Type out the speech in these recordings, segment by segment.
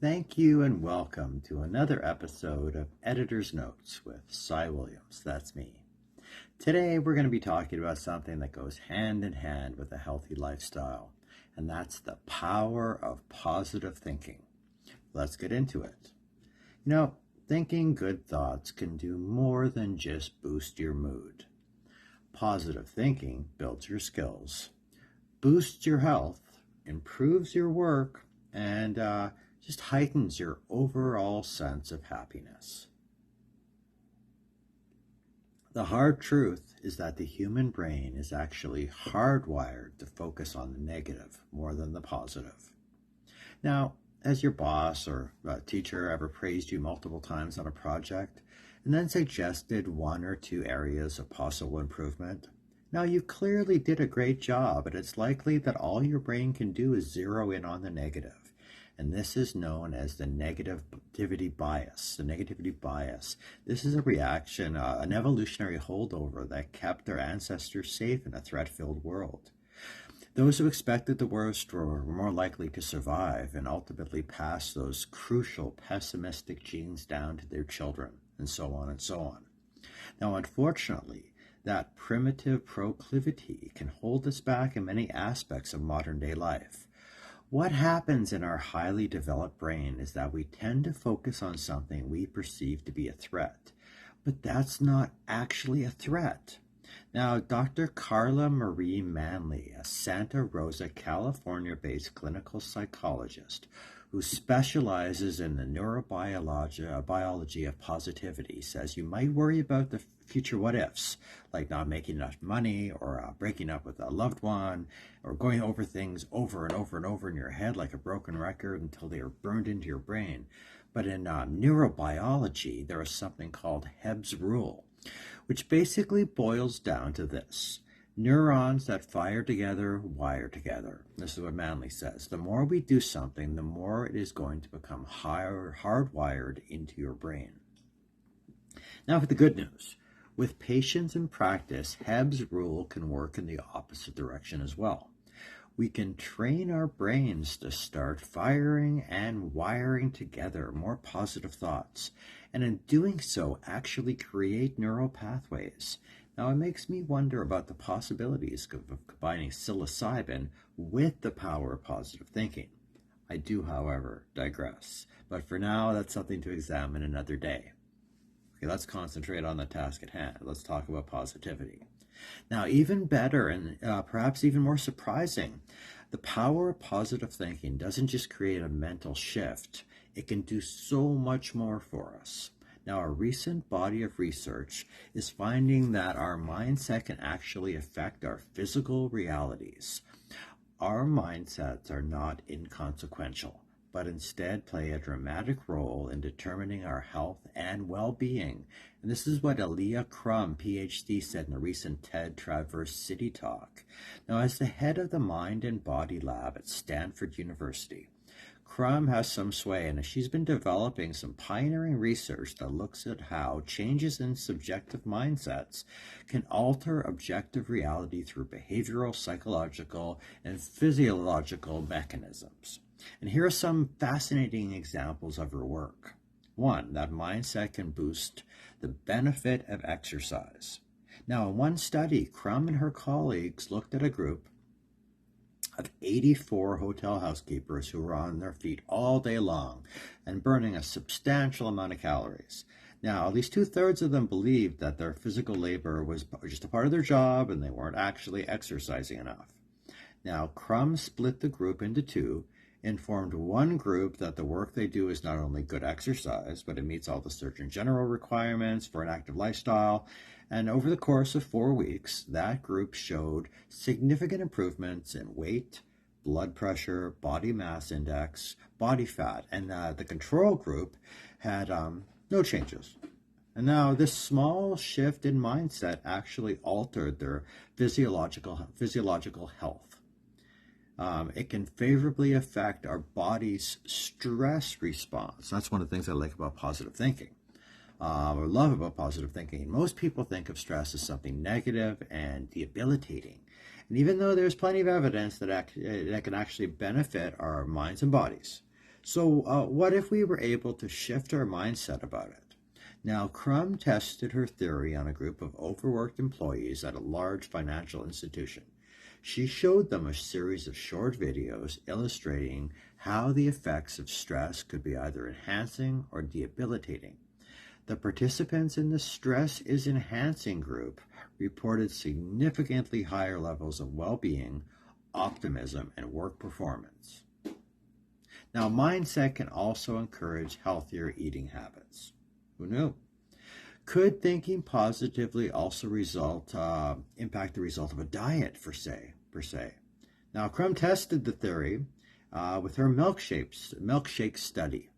Thank you and welcome to another episode of Editor's Notes with Cy Williams. That's me. Today we're going to be talking about something that goes hand in hand with a healthy lifestyle, and that's the power of positive thinking. Let's get into it. Thinking good thoughts can do more than just boost your mood. Positive thinking builds your skills, boosts your health, improves your work, and just heightens your overall sense of happiness. The hard truth is that the human brain is actually hardwired to focus on the negative more than the positive. Now, has your boss or teacher ever praised you multiple times on a project and then suggested one or two areas of possible improvement? Now, you clearly did a great job, but it's likely that all your brain can do is zero in on the negative. And this is known as the negativity bias. The negativity bias. This is a reaction, an evolutionary holdover that kept our ancestors safe in a threat-filled world. Those who expected the worst were more likely to survive and ultimately pass those crucial pessimistic genes down to their children, and so on and so on. Now, unfortunately, that primitive proclivity can hold us back in many aspects of modern-day life. What happens in our highly developed brain is that we tend to focus on something we perceive to be a threat, but that's not actually a threat. Now, Dr. Carla Marie Manley, a Santa Rosa, California-based clinical psychologist who specializes in the neurobiology of positivity, says you might worry about the future what-ifs, like not making enough money or breaking up with a loved one or going over things over and over and over in your head like a broken record until they are burned into your brain. But in neurobiology, there is something called Hebb's rule, which basically boils down to this. Neurons that fire together wire together. This is what Manley says. The more we do something, the more it is going to become hardwired into your brain. Now for the good news. With patience and practice, Hebb's rule can work in the opposite direction as well. We can train our brains to start firing and wiring together more positive thoughts, and in doing so, actually create neural pathways. Now, it makes me wonder about the possibilities of combining psilocybin with the power of positive thinking. I do, however, digress, but for now, that's something to examine another day. Okay, let's concentrate on the task at hand. Let's talk about positivity. Now, even better and perhaps even more surprising, the power of positive thinking doesn't just create a mental shift. It can do so much more for us. Now, a recent body of research is finding that our mindset can actually affect our physical realities. Our mindsets are not inconsequential, but instead play a dramatic role in determining our health and well-being. And this is what Aaliyah Crum, PhD, said in a recent TED Traverse City talk. Now, as the head of the Mind and Body Lab at Stanford University, Crum has some sway, and she's been developing some pioneering research that looks at how changes in subjective mindsets can alter objective reality through behavioral, psychological, and physiological mechanisms. And here are some fascinating examples of her work. One, that mindset can boost the benefit of exercise. Now, in one study, Crum and her colleagues looked at a group of 84 hotel housekeepers who were on their feet all day long and burning a substantial amount of calories. Now, at least 2/3 of them believed that their physical labor was just a part of their job and they weren't actually exercising enough. Now, Crum split the group into two, informed one group that the work they do is not only good exercise, but it meets all the Surgeon General requirements for an active lifestyle. And over the course of 4 weeks, that group showed significant improvements in weight, blood pressure, body mass index, body fat. And the control group had no changes. And now this small shift in mindset actually altered their physiological health. It can favorably affect our body's stress response. That's one of the things I like about positive thinking, or love about positive thinking. Most people think of stress as something negative and debilitating. And even though there's plenty of evidence that can actually benefit our minds and bodies, So, what if we were able to shift our mindset about it? Now, Crum tested her theory on a group of overworked employees at a large financial institution. She showed them a series of short videos illustrating how the effects of stress could be either enhancing or debilitating. The participants in the stress is enhancing group reported significantly higher levels of well-being, optimism, and work performance. Now, mindset can also encourage healthier eating habits. Who knew? Could thinking positively also impact the result of a diet, per se? Now, Crum tested the theory with her milkshake study.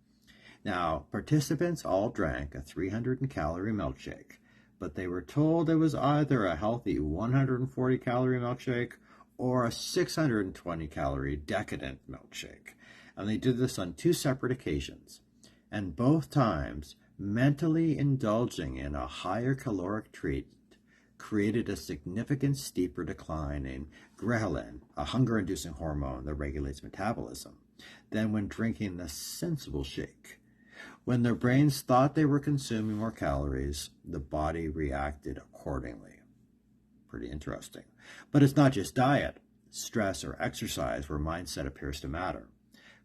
Now, participants all drank a 300-calorie milkshake, but they were told it was either a healthy 140-calorie milkshake or a 620-calorie decadent milkshake. And they did this on 2 separate occasions. And both times, mentally indulging in a higher caloric treat created a significant steeper decline in ghrelin, a hunger-inducing hormone that regulates metabolism, than when drinking a sensible shake. When their brains thought they were consuming more calories, the body reacted accordingly. Pretty interesting. But it's not just diet, stress, or exercise where mindset appears to matter.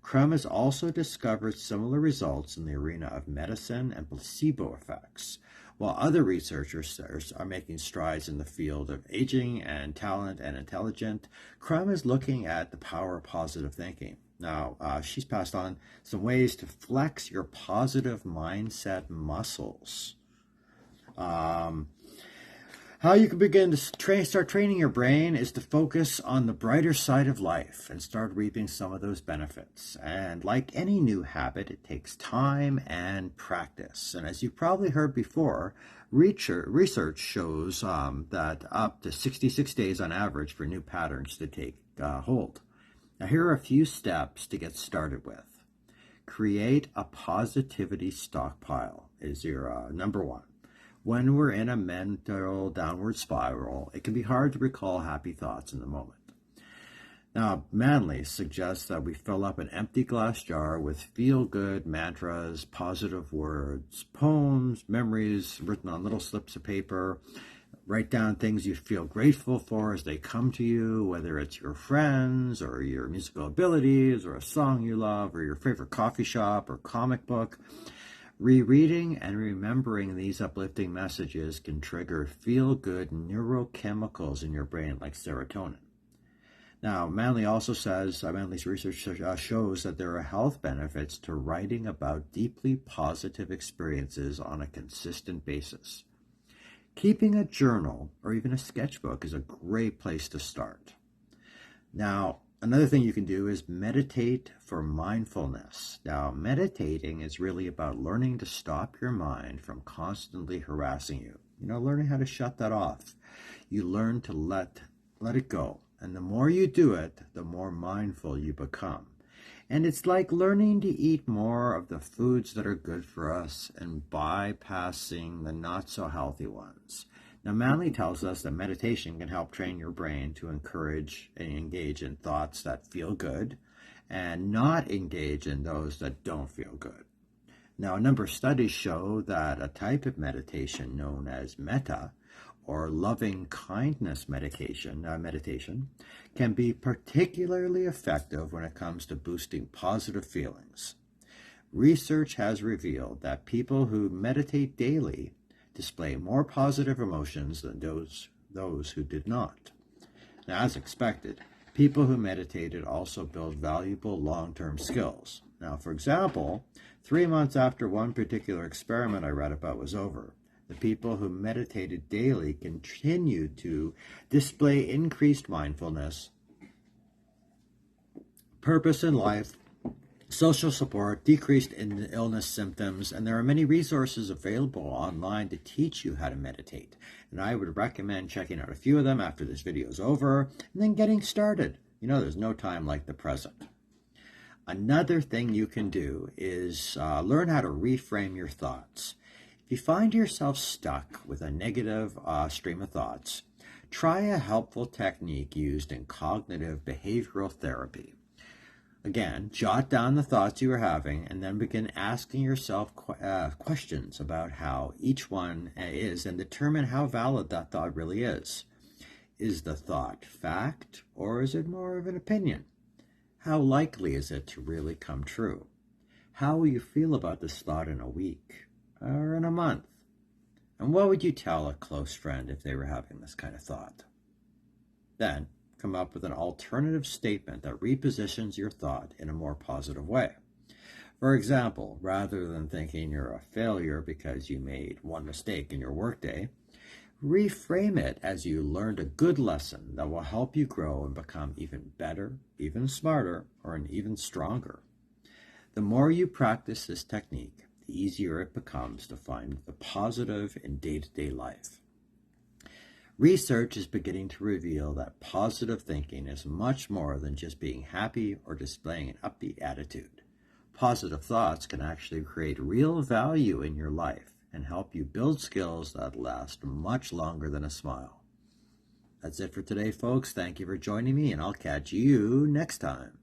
Crum has also discovered similar results in the arena of medicine and placebo effects. While other researchers are making strides in the field of aging and talent and intelligence, Crum is looking at the power of positive thinking. Now, she's passed on some ways to flex your positive mindset muscles. How you can begin to start training your brain is to focus on the brighter side of life and start reaping some of those benefits. And like any new habit, it takes time and practice. And as you've probably heard before, research shows that up to 66 days on average for new patterns to take hold. Now, here are a few steps to get started with. Create a positivity stockpile is your number one. When we're in a mental downward spiral, it can be hard to recall happy thoughts in the moment. Now, Manley suggests that we fill up an empty glass jar with feel-good mantras, positive words, poems, memories written on little slips of paper. Write down things you feel grateful for as they come to you, whether it's your friends or your musical abilities or a song you love or your favorite coffee shop or comic book. Rereading and remembering these uplifting messages can trigger feel-good neurochemicals in your brain like serotonin. Now, Manley's research shows that there are health benefits to writing about deeply positive experiences on a consistent basis. Keeping a journal or even a sketchbook is a great place to start. Now, another thing you can do is meditate for mindfulness. Now, meditating is really about learning to stop your mind from constantly harassing you. Learning how to shut that off. You learn to let it go. And the more you do it, the more mindful you become. And it's like learning to eat more of the foods that are good for us and bypassing the not-so-healthy ones. Now, Manley tells us that meditation can help train your brain to encourage and engage in thoughts that feel good and not engage in those that don't feel good. Now, a number of studies show that a type of meditation known as metta, or loving kindness meditation can be particularly effective when it comes to boosting positive feelings. Research has revealed that people who meditate daily display more positive emotions than those who did not. Now, as expected, people who meditated also build valuable long-term skills. Now, for example, 3 months after one particular experiment I read about was over, the people who meditated daily continued to display increased mindfulness, purpose in life, social support, decreased in illness symptoms, and there are many resources available online to teach you how to meditate. And I would recommend checking out a few of them after this video is over, and then getting started. There's no time like the present. Another thing you can do is learn how to reframe your thoughts. If you find yourself stuck with a negative stream of thoughts, try a helpful technique used in cognitive behavioral therapy. Again, jot down the thoughts you are having and then begin asking yourself questions about how each one is and determine how valid that thought really is. Is the thought fact or is it more of an opinion? How likely is it to really come true? How will you feel about this thought in a week or in a month? And what would you tell a close friend if they were having this kind of thought? Then, come up with an alternative statement that repositions your thought in a more positive way. For example, rather than thinking you're a failure because you made one mistake in your workday, reframe it as you learned a good lesson that will help you grow and become even better, even smarter, or an even stronger. The more you practice this technique, the easier it becomes to find the positive in day-to-day life. Research is beginning to reveal that positive thinking is much more than just being happy or displaying an upbeat attitude. Positive thoughts can actually create real value in your life and help you build skills that last much longer than a smile. That's it for today, folks. Thank you for joining me, and I'll catch you next time.